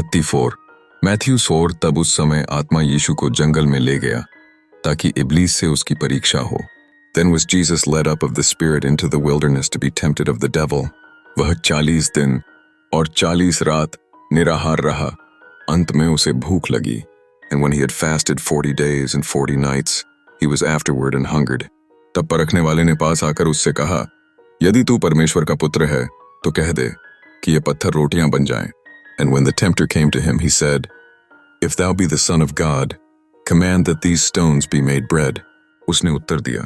मत्ती 4 मैथ्यू 4 तब उस समय आत्मा यीशु को जंगल में ले गया ताकि इब्लीस से उसकी परीक्षा हो। Then was Jesus led up of the Spirit into the wilderness to be tempted of the devil. वह 40 दिन और 40 रात निराहार रहा। अंत में उसे भूख लगी। And when he had fasted 40 days and 40 nights, he was afterward and hungered. तब परखने वाले ने पास आकर उससे कहा, यदि तू परमेश्वर का पुत्र है तो कह दे कि ये पत्थर रोटियां बन जाएं। And when the tempter came to him, he said, If thou be the Son of God, command that these stones be made bread. उसने उत्तर दिया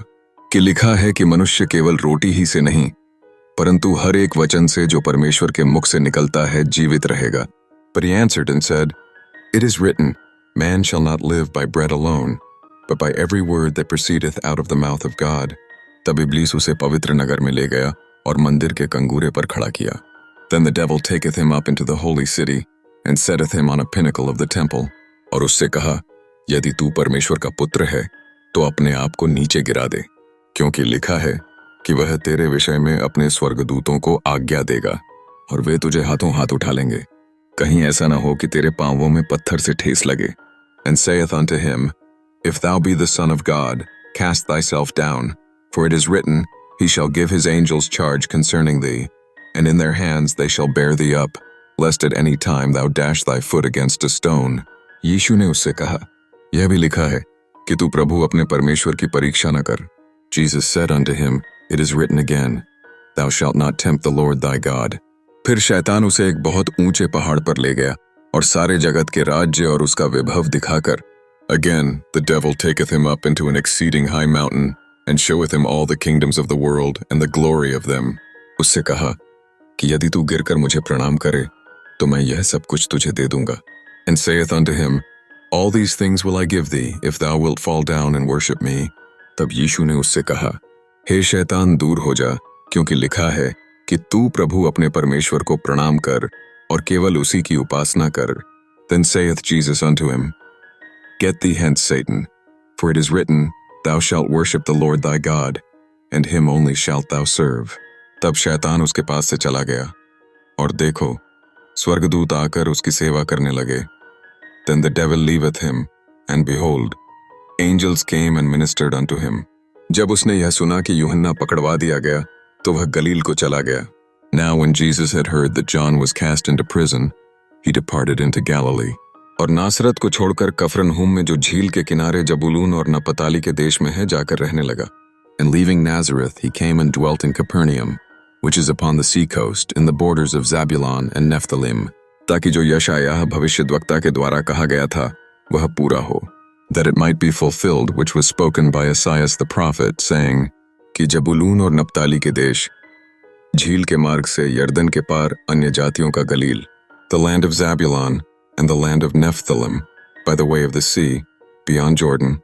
कि लिखा है कि मनुष्य केवल रोटी ही से नहीं, परंतु हर एक वचन से जो परमेश्वर के मुख से निकलता है जीवित रहेगा। But he answered and said, It is written, Man shall not live by bread alone, but by every word that proceedeth out of the mouth of God. तब इब्लीस उसे पवित्र नगर में ले गया और मंदिर के कंगूरे पर खड़ा किया। Then the devil taketh him up into the holy city and setteth him on a pinnacle of the temple. और उससे कहा, यदि तू परमेश्वर का पुत्र है तो अपने आप को नीचे गिरा दे, क्योंकि लिखा है कि वह तेरे विषय में अपने स्वर्गदूतों को आज्ञा देगा और वे तुझे हाथों हाथ उठा लेंगे, कहीं ऐसा न हो कि तेरे पांवों में पत्थर से ठेस लगे। And saith unto him, If thou be the Son of God, cast thyself down, for it is written, He shall give his angels charge concerning thee, and in their hands they shall bear thee up, lest at any time thou dash thy foot against a stone. यीशु ने उससे कहा, यह भी लिखा है कि तू प्रभु अपने परमेश्वर की परीक्षा न कर। Jesus said unto him, It is written again, Thou shalt not tempt the Lord thy God. फिर शैतान उसे एक बहुत ऊंचे पहाड़ पर ले गया और सारे जगत के राज्य और उसका विभव दिखाकर, Again, the devil taketh him up into an exceeding high mountain, and showeth him all the kingdoms of the world and the glory of them. उससे कहा कि यदि तू गिरकर मुझे प्रणाम करे तो मैं यह सब कुछ तुझे दे दूंगा। And saith unto him, All these things will I give thee, if thou wilt fall down and worship me. तब यीशु ने उससे कहा, हे शैतान दूर हो जा, क्योंकि लिखा है कि तू प्रभु अपने परमेश्वर को प्रणाम कर और केवल उसी की उपासना कर। Then saith Jesus unto him, Get thee hence, Satan, for it is written, Thou shalt worship the Lord thy God, and him only shalt thou serve. तब शैतान उसके पास से चला गया, और देखो, स्वर्गदूत आकर उसकी सेवा करने लगे। Then the devil leaveth him, and behold, angels came and ministered unto him. जब उसने यह सुना कि यूहन्ना पकड़वा दिया गया, तो वह गलील को चला गया। Now when Jesus had heard that John was cast into prison, he departed into Galilee. और नासरत को छोड़कर कफरनहूम में जो झील के किनारे जबूलून और नपताली के देश में है जाकर रहने लगा। And leaving Nazareth, he came and dwelt in Capernaum, which is upon the sea coast, in the borders of Zabulon and Nephthalim, ताकि जो यशायाह भविष्यद्वक्ता के द्वारा कहा गया था वह पूरा हो, that it might be fulfilled which was spoken by Esaias the prophet, saying, कि जबूलून और नपताली के देश, झील के मार्ग से यर्दन के पार अन्य जातियों का गलील, the land of Zabulon and the land of Nephthalim, by the way of the sea, beyond Jordan,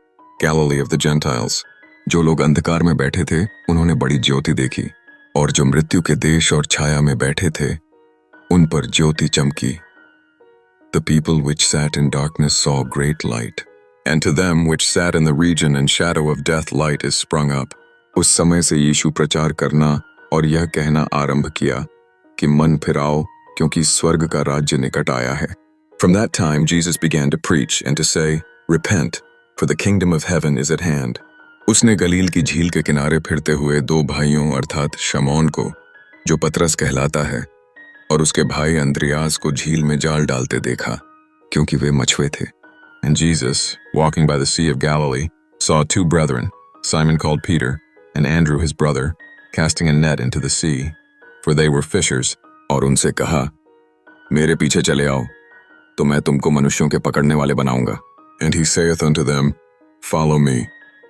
Galilee of the Gentiles. जो लोग अंधकार में बैठे थे उन्होंने बड़ी ज्योति देखी, और जो मृत्यु के देश और छाया में बैठे थे उन पर ज्योति चमकी। The people which sat in darkness saw great light, and to them which sat in the region and shadow of death light is sprung up. उस समय से यीशु प्रचार करना और यह कहना आरंभ किया कि मन फिराओ, क्योंकि स्वर्ग का राज्य निकट आया है। From that time Jesus began to preach and to say, Repent, for the kingdom of heaven is at hand. उसने गलील की झील के किनारे फिरते हुए दो भाइयों अर्थात शमौन को, जो पतरस कहलाता है, और उसके भाई अंद्रियास को झील में जाल डालते देखा, क्योंकि वे मछुए थे। And Jesus, walking by the sea of Galilee, saw two brethren, Simon called Peter, and Andrew his brother, casting a net into the sea, for they were fishers, और उनसे कहा, मेरे पीछे चले आओ, तो मैं तुमको मनुष्यों के पकड़ने वाले बनाऊंगा। And he saith unto them, Follow me,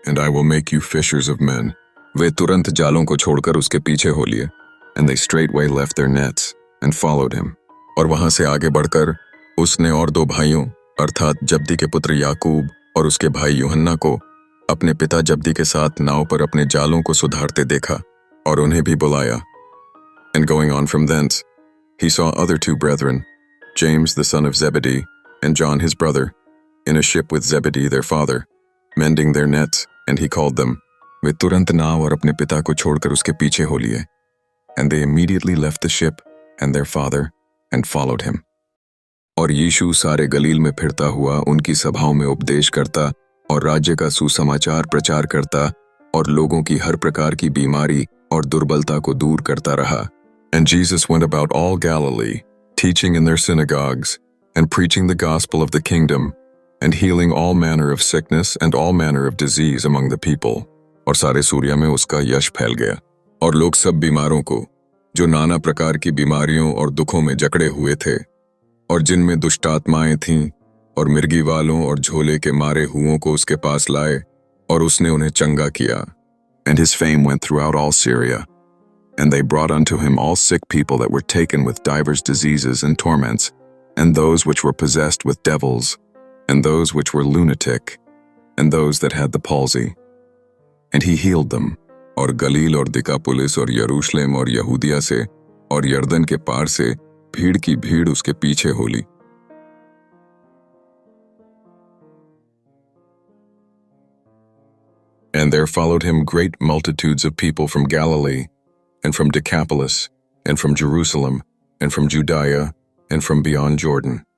and I will make you fishers of men. वे तुरंत जालों को छोड़कर उसके पीछे हो लिए, and they straightway left their nets and followed him. और वहां से आगे बढ़कर उसने और दो भाइयों अर्थात जब्दी के पुत्र याकूब और उसके भाई यूहन्ना को अपने पिता जब्दी के साथ नाव पर अपने जालों को सुधारते देखा और उन्हें भी बुलाया। And going on from thence, he saw other two brethren, James the son of Zebedee, and John his brother, in a ship with Zebedee their father, mending their nets, and he called them. वे तुरंत नाव और अपने पिता को छोड़कर उसके पीछे हो लिए, and they immediately left the ship and their father and followed him. और यीशु सारे गलील में फिरता हुआ उनकी सभाओं में उपदेश करता और राज्य का सुसमाचार प्रचार करता और लोगों की हर प्रकार की बीमारी और दुर्बलता को दूर करता रहा. And Jesus went about all Galilee, teaching in their synagogues, and preaching the gospel of the kingdom, and healing all manner of sickness and all manner of disease among the people. और सारे सूर्या में उसका यश फैल गया. और लोग सब बीमारों को, जो नाना प्रकार की बीमारियों और दुखों में जकड़े हुए थे, और जिनमें दुष्टात्माएं थीं, और मिर्गी वालों और झोले के मारे हुओं को उसके पास लाए, और उसने उन्हें चंगा किया. And his fame went throughout all Syria. And they brought unto him all sick people that were taken with divers diseases and torments, and those which were possessed with devils, and those which were lunatic, and those that had the palsy. And he healed them. और गलील और दिकापुलिस और यरूशलेम और यहूदिया से और यर्दन के पार से भीड़ की भीड़ उसके पीछे हो ली. And there followed him great multitudes of people from Galilee, and from Decapolis, and from Jerusalem, and from Judea, and from beyond Jordan.